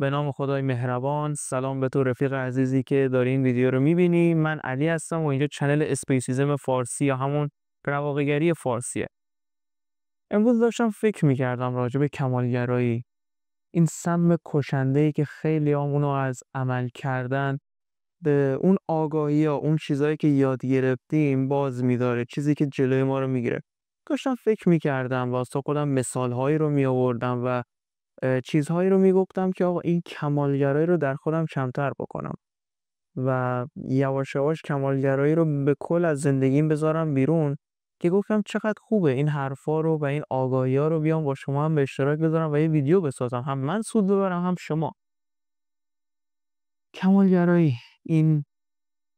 به نام خدای مهربان. سلام به تو رفیق عزیزی که داری این ویدیو رو میبینی. من علی هستم و اینجا چنل اسپیسیزم فارسی یا همون رواقیگری فارسیه. امروز داشتم فکر میکردم راجع به کمالگرایی، این سم کشنده‌ای که خیلی همونو از عمل کردن به اون آگاهی یا اون چیزایی که یاد گرفتیم باز میداره، چیزی که جلوی ما رو میگیره. داشتم فکر میکردم واسه خودم مثالهایی رو میآوردم و چیزهایی رو میگفتم که آقا این کمالگرایی رو در خودم کمتر بکنم و یواش یواش کمالگرایی رو به کل از زندگیم بذارم بیرون، که گفتم چقدر خوبه این حرفا رو و این آگاهی‌ها رو بیام با شما هم به اشتراک بذارم و یه ویدیو بسازم، هم من سود ببرم هم شما. کمالگرایی، این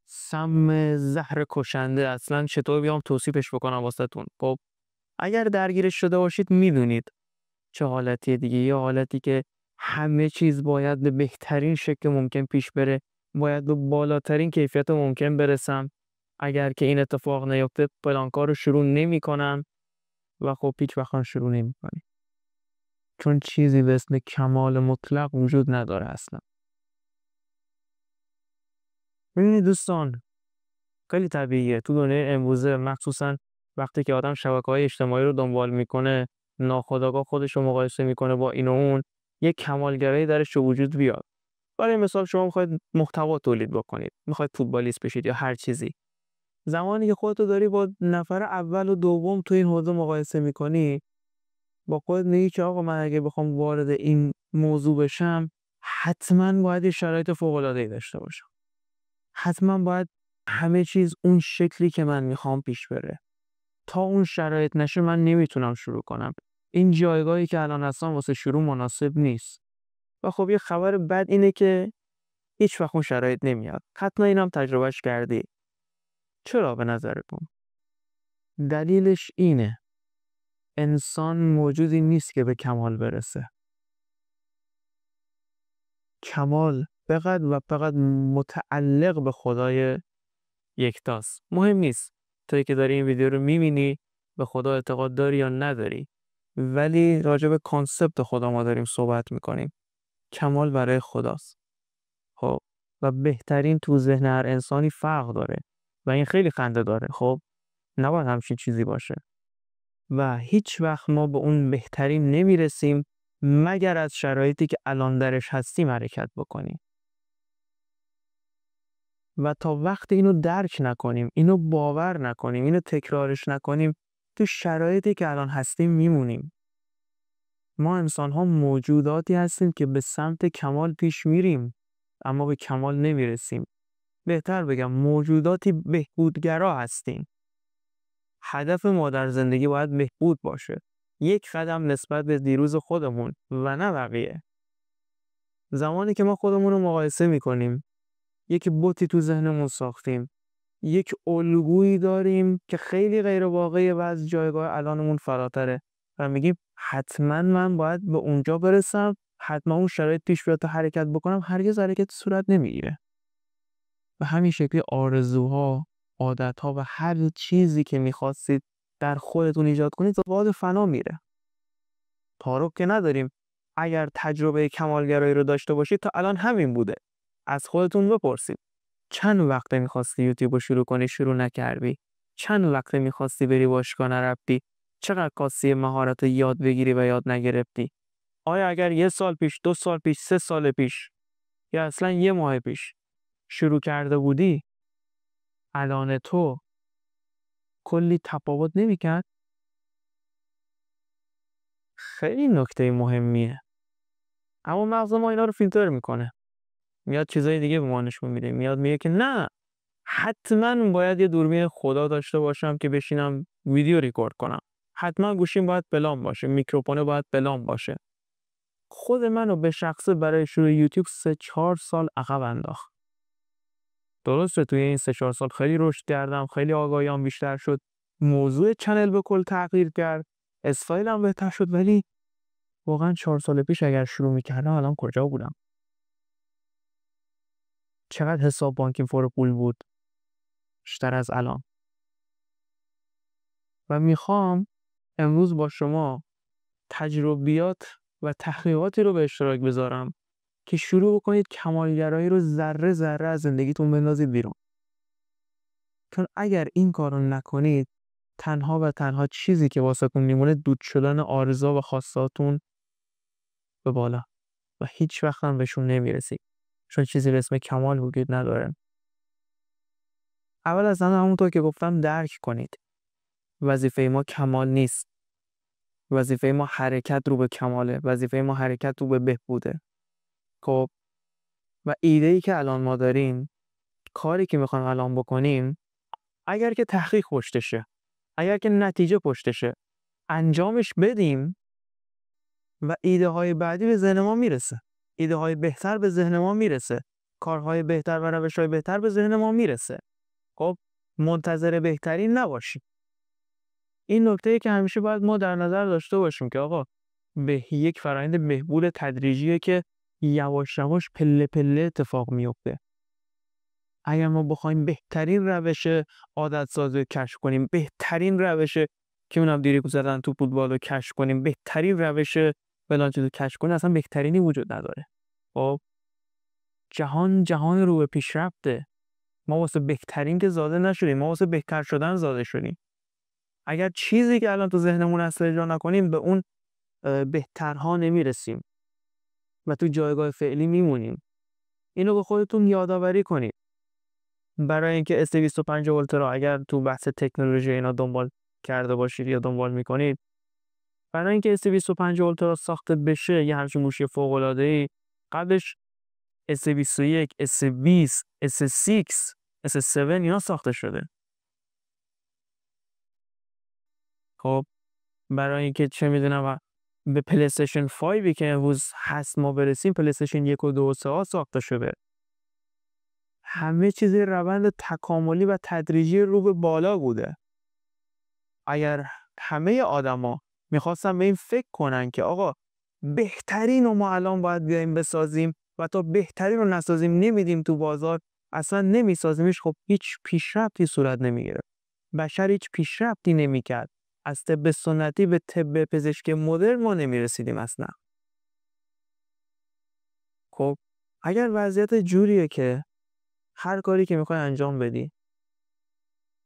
سم زهر کشنده، اصلا چطور بیام توصیفش بکنم واسهتون؟ خب اگر درگیرش شده باشید میدونید چه حالتیه دیگه. یه حالتی که همه چیز باید به بهترین شکل ممکن پیش بره، باید به بالاترین کیفیت ممکن برسم. اگر که این اتفاق نیفته فلان کار رو شروع نمی‌کنم و خب هیچ وقت هم شروع نمی‌کنی، چون چیزی به اسم کمال مطلق وجود نداره اصلا. ببینید دوستان، خیلی طبیعیه تو دنیای امروزه، مخصوصا وقتی که آدم شبکه‌های اجتماعی رو دنبال میکنه، ناخودآگاه خودش رو مقایسه میکنه با این و اون، یک کمالگرایی درش به وجود بیاد. برای مثال شما میخواید محتوا تولید بکنید، میخواید فوتبالیست بشید یا هر چیزی. زمانی که خودتو داری با نفر اول و دوم تو این حوزه مقایسه میکنی، با خودت میگی که آقا من اگه بخوام وارد این موضوع بشم حتما باید یه شرایط فوق العاده داشته باشم، حتما باید همه چیز اون شکلی که من میخوام پیش بره. تا اون شرایط نشه من نمیتونم شروع کنم. این جایگاهی که الان هستم واسه شروع مناسب نیست. و خب یه خبر بد اینه که هیچ وقت اون شرایط نمیاد. حتما اینم تجربهش کردی. چرا به نظرتون؟ دلیلش اینه: انسان موجودی نیست که به کمال برسه. کمال فقط و فقط متعلق به خدای یکتاست. مهم نیست تویی که داری این ویدیو رو میبینی به خدا اعتقاد داری یا نداری، ولی راجع به کانسپت خدا ما داریم صحبت میکنیم. کمال برای خداست. خب و بهترین تو ذهن هر انسانی فرق داره و این خیلی خنده داره. خب نباید همچین چیزی باشه و هیچ وقت ما به اون بهترین نمیرسیم مگر از شرایطی که الان درش هستیم حرکت بکنیم. و تا وقتی اینو درک نکنیم، اینو باور نکنیم، اینو تکرارش نکنیم، تو شرایطی که الان هستیم میمونیم. ما انسان ها موجوداتی هستیم که به سمت کمال پیش میریم اما به کمال نمیرسیم. بهتر بگم موجوداتی بهبودگرا هستیم. هدف ما در زندگی باید بهبود باشه، یک قدم نسبت به دیروز خودمون و نه بقیه. زمانی که ما خودمون رو مقایسه میکنیم، یک بوتی تو ذهنمون ساختیم، یک الگویی داریم که خیلی غیر واقعیه و از جایگاه الانمون فراتره و میگیم حتما من باید به اونجا برسم، حتما اون شرایط پیش بیاد تا حرکت بکنم. هرگز حرکت صورت نمیگیره. و همین شکلی آرزوها، عادتها و هر چیزی که میخواستید در خودتون ایجاد کنید باد فنا میره. تعارف که نداریم. اگر تجربه کمالگرایی رو داشته باشید تا الان همین بوده. از خودتون بپرسید چند وقت میخواستی یوتیوب رو شروع کنی شروع نکردی؟ چند وقت میخواستی بری باشگاه نرفتی؟ چقدر کاستی مهارت یاد بگیری و یاد نگرفتی؟ آیا اگر 1 سال پیش، 2 سال پیش، 3 سال پیش یا اصلا 1 ماه پیش شروع کرده بودی، الان تو کلی تفاوت نمیکرد؟ خیلی نکته مهمیه. اما مغز ما اینا رو فیلتر میکنه، میاد چیزای دیگه به ما نشون میده، میاد میگه که نه حتما باید یه دوربین خدا داشته باشم که بشینم ویدیو ریکورد کنم، حتما گوشیم باید فلان باشه، میکروفون باید فلان باشه. خود منو به شخصه برای شروع یوتیوب 3-4 سال عقب انداخت. درسته توی این 3-4 سال خیلی رشد کردم، خیلی آگاهیام بیشتر شد، موضوع چنل به کل تغییر کرد، استایلم بهتر شد، ولی واقعا 4 سال پیش اگر شروع میکردم الان کجا بودم؟ چقدر حساب بانکیم پر پول بود بیشتر از الان. و میخوام امروز با شما تجربیات و تحقیقاتی رو به اشتراک بذارم که شروع بکنید کمالگرایی رو ذره ذره از زندگیتون بندازید بیرون. چون اگر این کارو نکنید، تنها و تنها چیزی که واسهتون میمونه دود شدن آرزوها و خواستهاتون به بالا و هیچ وقت هم بهشون نمیرسید. چون چیزی به اسم کمال وجود نداره. اول از همه همونطور که گفتم درک کنید. وظیفه ما کمال نیست. وظیفه ما حرکت رو به کماله. وظیفه ما حرکت رو به بهبوده. خب و ایده‌ای که الان ما داریم، کاری که میخوایم الان بکنیم، اگر که تحقیق پشتشه، اگر که نتیجه پشتشه، انجامش بدیم و ایده های بعدی به ذهن ما میرسه. ایده های بهتر به ذهن ما میرسه. کارهای بهتر و روش های بهتر به ذهن ما میرسه. خب منتظر بهترین نباشیم. این نکته‌ای که همیشه باید ما در نظر داشته باشیم که آقا به یک فرآیند بهبود تدریجیه که یواش یواش پله پله اتفاق میفته. اگر ما بخوایم بهترین روش عادت سازی رو کشف کنیم، بهترین روش که اونم دریبل زدن تو فوتبال رو کشف کنیم، بهترین روش فلان چیزو کشف کنیم، اصلا بهترینی وجود نداره. خب جهان رو به پیشرفته. ما واسه بهترین که زاده نشدیم، ما واسه بهتر شدن زاده شدیم. اگر چیزی که الان تو ذهنمون هست اجرا نکنیم، به اون بهترها نمیرسیم و تو جایگاه فعلی میمونیم. اینو به خودتون یادآوری کنید. برای اینکه S225 اولترا اگر تو بحث تکنولوژی اینا دنبال کرده باشید یا دنبال میکنید، برای اینکه S225 اولترا ساخته بشه یه همچین گوشی فوق العاده ای، قبلش S21، S20، S6، S7 اینا ساخته شده. خب برای اینکه چه میدونم به پلی استیشن 5 که امروز هست ما برسیم، پلی استیشن 1 و 2 و 3 ساخته شده. همه چیز روند تکاملی و تدریجی رو به بالا بوده. اگر همه آدما میخواستن به این فکر کنن که آقا بهترین رو ما الان باید بیایم بسازیم و تا بهترین رو نسازیم نمیدیم تو بازار، اصلا نمیسازیمش، خب هیچ پیشرفتی صورت نمیگیره. بشر هیچ پیشرفتی نمیکرد. از طب سنتی به طب پزشک مدرن ما نمیرسیدیم اصلا. خب اگر وضعیت جوریه که هر کاری که میخوای انجام بدی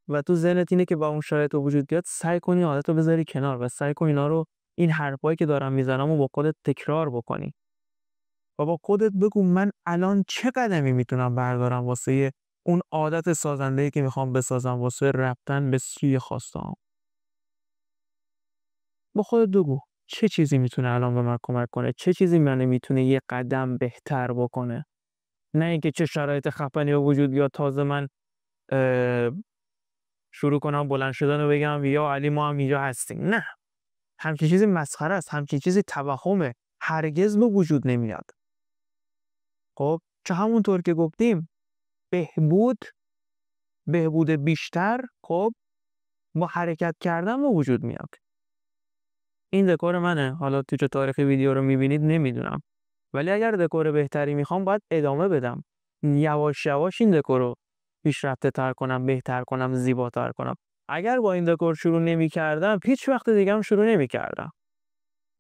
و تو ذهنت اینه که با اون شرایط وجود بیاد، سعی کنی عادت رو بذاری کنار و سعی کنی اینا رو، این حرفایی که دارم میزنم و با خودت تکرار بکنی و با خودت بگو من الان چه قدمی میتونم بردارم واسه اون عادت سازنده‌ای که میخوام بسازم، واسه رفتن به سوی خواسته‌ام. با خودت بگو چه چیزی میتونه الان به من کمک کنه، چه چیزی منو میتونه یه قدم بهتر بکنه. نه اینکه چه شرایط خفنی به وجود بیاد تازه من شروع کنم بلند شدن و بگم یا علی ما هم اینجا هستیم. نه، همچین چیزی مسخره است، همچین چیزی توهمه، هرگز به وجود نمیاد. خب چه همونطور که گفتیم بهبود بیشتر خب با حرکت کردن به وجود میاد. این دکور منه، حالا تو چه تاریخی ویدیو رو میبینید نمیدونم، ولی اگر دکور بهتری میخوام باید ادامه بدم، یواش یواش این دکور رو پیشرفته تر کنم، بهتر کنم، زیباتر کنم. اگر با این دکور شروع نمی‌کردم هیچ وقت دیگه هم شروع نمی‌کردم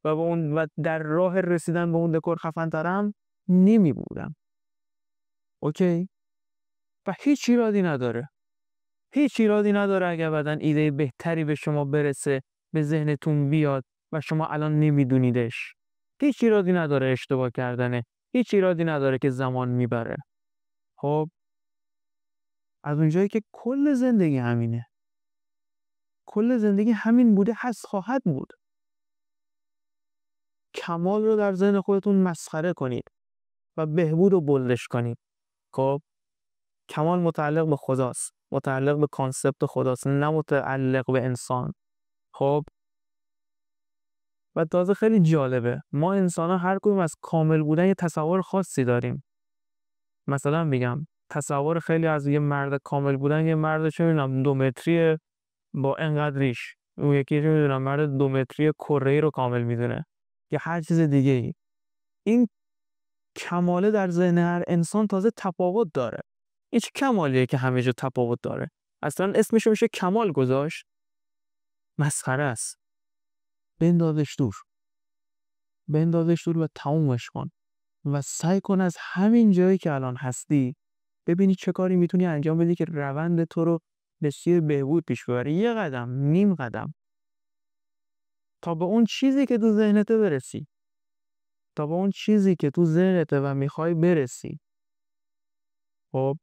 و در راه رسیدن به اون دکور خفن ترم نمی بودم. اوکی؟ و هیچ ایرادی نداره اگر بعدن ایده بهتری به شما برسه، به ذهنتون بیاد و شما الان نمیدونیدش. هیچ ایرادی نداره اشتباه کردنه، هیچ ایرادی نداره که زمان میبره. خب از اونجایی که کل زندگی همینه، کل زندگی همین بوده، هست، خواهد بود. کمال رو در ذهن خودتون مسخره کنید و بهبود رو بولدش کنید. خب کمال متعلق به خداست، متعلق به کانسپت خداست، نه متعلق به انسان. خب و تازه خیلی جالبه، ما انسان ها هر کدوم از کامل بودن یه تصور خاصی داریم. مثلا میگم تصور خیلی از یه مرد کامل بودن، یه مرد چه میدونم 2 متری با انقدر ریش، اون یکی چه میدونم مرد 2 متری کره‌ای رو کامل میدونه یا هر چیز دیگه ای. این کماله در ذهن هر انسان تازه تفاوت داره. این چه کمالیه که همه جا تفاوت داره؟ اصلا اسمشو میشه کمال گذاشت؟ مسخره است. بندازش دور و تمومش کن و سعی کن از همین جایی که الان هستی ببینی چه کاری میتونی انجام بدی که روند تو رو به سوی بهبود پیش ببره. یه قدم، نیم قدم، تا به اون چیزی که تو ذهنته برسی. تا به اون چیزی که تو ذهنته و میخوای برسی. خب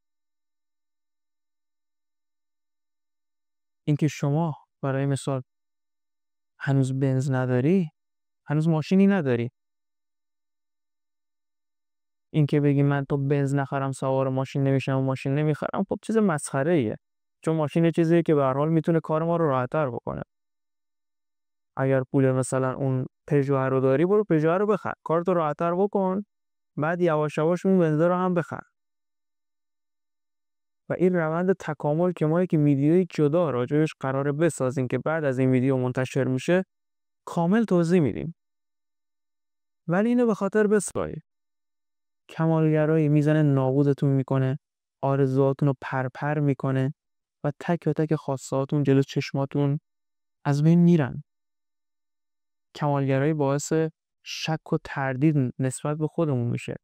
اینکه شما برای مثال هنوز بنز نداری، هنوز ماشینی نداری، اینکه بگی من تو بنز نخرم سوار ماشین نمیشم و ماشین نمیخرم، خب چیز مسخره ایه. چون ماشین چیزیه که به هر حال میتونه کار ما رو راحت‌تر بکنه. اگر پول مثلا اون پژو رو داری، برو پژو رو بخر، کارتو راحت‌تر بکن، بعد یواش یواش اون بنز رو هم بخر. و این روند تکامل که ما یک ویدیوی جدا راجعش قراره بسازیم که بعد از این ویدیو منتشر میشه کامل توضیح میدیم. ولی اینو به خاطر بسپارید. کمالگرایی میزنه نابودتون میکنه، آرزوهاتون رو پرپر میکنه و تک و تک خواستهاتون جلو چشماتون از بین میرن. کمالگرایی باعث شک و تردید نسبت به خودمون میشه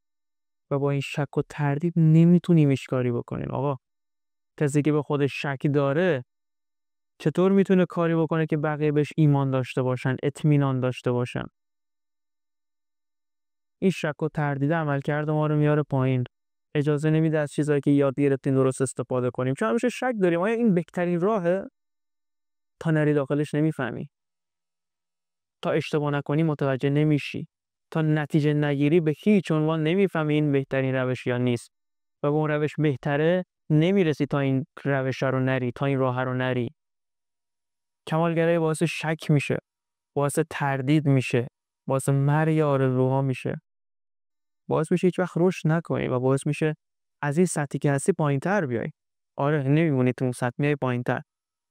و با این شک و تردید نمیتونیم هیچ کاری بکنیم. آقا کسی که به خودش شک داره چطور میتونه کاری بکنه که بقیه بهش ایمان داشته باشن، اطمینان داشته باشن؟ این شک و تردید عملکرد ما رو میاره پایین. اجازه نمیده از چیزایی که یاد گرفتیم درست استفاده کنیم. چون همیشه شک داریم آیا این بهترین راهه؟ تا نری داخلش نمیفهمی. تا اشتباه نکنی متوجه نمیشی. تا نتیجه نگیری به هیچ عنوان نمیفهمی این بهترین روش یا نیست. و به اون روش بهتره نمیرسی تا این روش رو نری، تا این راه رو نری. کمالگرایی باعث شک میشه، باعث تردید میشه، باعث مرگ آرزوها میشه، باعث میشه هیچ وقت رشد نکنی و باعث میشه از این سطحی که هستی پایین‌تر بیای. آره نمیمونی تو اون سطح، میای پایین‌تر.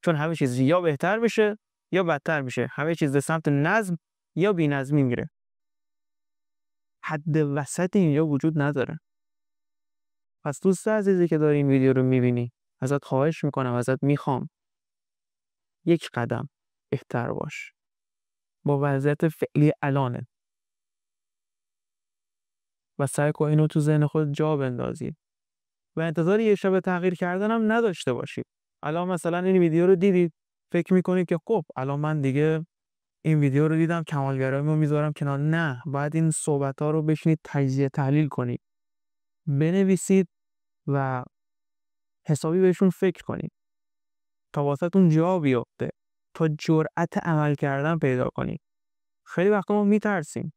چون همه چیز یا بهتر میشه یا بدتر میشه. همه چیز به سمت نظم یا بی‌نظمی میره. حد وسط اینجا وجود نداره. پس دوست عزیزی که داری این ویدیو رو میبینی، ازت خواهش میکنم، ازت میخوام یک قدم بهتر باش با وضعیت فعلی الانه و سعی کن اینو تو ذهن خود جا بندازی و انتظار یه شب تغییر کردن هم نداشته باشی. الان مثلا این ویدیو رو دیدید، فکر میکنید که خب الان من دیگه این ویدیو رو دیدم، کمالگراییمو میذارم کنار. نه، باید این صحبت ها رو بشینید تجزیه تحلیل کنید، بنویسید و حسابی بهشون فکر کنید تا واسهتون جا بیفته، تا جرأت عمل کردن پیدا کنید. خیلی وقتا ما میترسیم،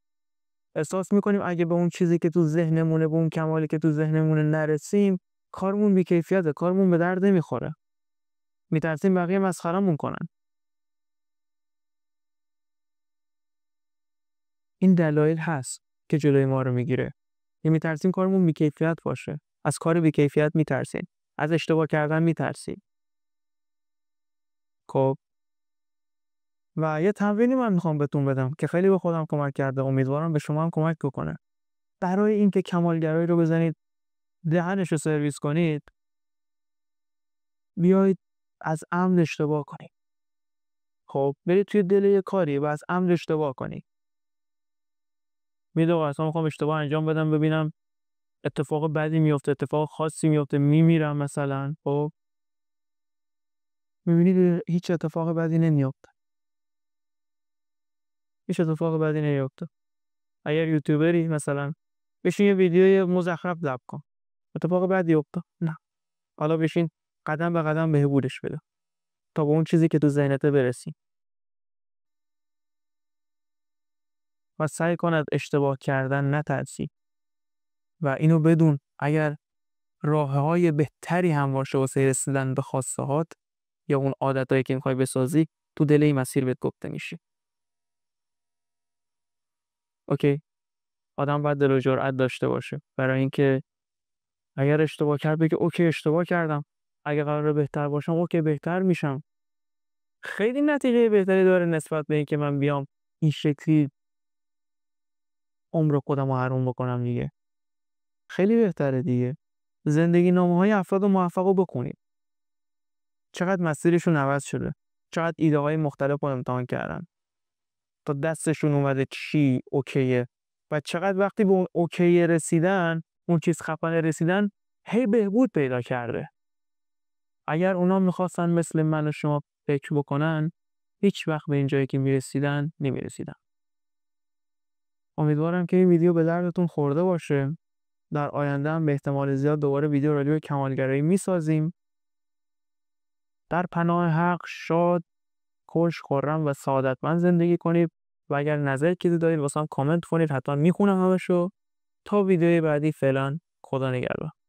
احساس میکنیم اگه به اون چیزی که تو ذهنمونه، به اون کمالی که تو ذهنمونه نرسیم، کارمون بی‌کیفیته، کارمون به درد نمیخوره. میترسیم بقیه مسخرمون کنن. این دلایل هست که جلوی ما رو میگیره. میترسیم کارمون بی‌کیفیت باشه. از کار بی‌کیفیت میترسیم. از اشتباه کردن میترسیم. خب و یه تمرینی من میخوام بهتون بدم که خیلی به خودم کمک کرده، امیدوارم به شما هم کمک بکنه. برای اینکه کمالگرایی رو بزنید دهنش رو سرویس کنید، بیایید از عمد اشتباه کنید. خب برید توی دل یه کاری و از عمد اشتباه کنید. میدونم اصلا میخوام اشتباه انجام بدم ببینم اتفاق بدی میفته، اتفاق خاصی میفته، میمیرم مثلا. خب میبینید هیچ اتفاق بدی نمیفته. هیچ اتفاق بدی نمیفته. اگر یوتیوبری مثلا بشین یه ویدیوی مزخرف ضبط کن، اتفاق بدی افتاد؟ نه. حالا بشین قدم به قدم بهبودش بده تا به اون چیزی که تو ذهنت برسی. و سعی کن از اشتباه کردن نترسی و اینو بدون اگر راه‌های بهتری هم باشه واسه رسیدن به خواسته‌هات یا اون عادتایی که می‌خوای بسازی، تو دل این مسیر بهت گفته میشه. اوکی؟ آدم باید دل و جرأت داشته باشه برای اینکه اگر اشتباه کرد بگه اوکی اشتباه کردم، اگه قراره بهتر باشم اوکی بهتر میشم. خیلی نتیجه بهتری داره نسبت به اینکه من بیام این شکلی عمر خودم رو حروم بکنم دیگه. خیلی بهتره دیگه. زندگی نامه‌های افراد موفق رو بخونید. چقدر مسیرشون عوض شده. چقدر ایده‌های مختلف رو امتحان کردن تا دستشون اومده چی اوکیه و چقدر وقتی به اون اوکی رسیدن، اون چیز خفنه رسیدن، هی بهبود پیدا کرده. اگر اونا میخواستن مثل من و شما فکر بکنن، هیچ وقت به این جایی که میرسیدن نمیرسیدن. امیدوارم که این ویدیو به دردتون خورده باشه. در آینده هم به احتمال زیاد دوباره ویدیو راجع به کمالگرایی میسازیم. در پناه حق شاد، خوش، خرم و سعادتمند زندگی کنید و اگر نظر چیزی دارید واسم کامنت کنید، حتما میخونم همشو. تا ویدیوی بعدی، فعلا خدا نگهدار.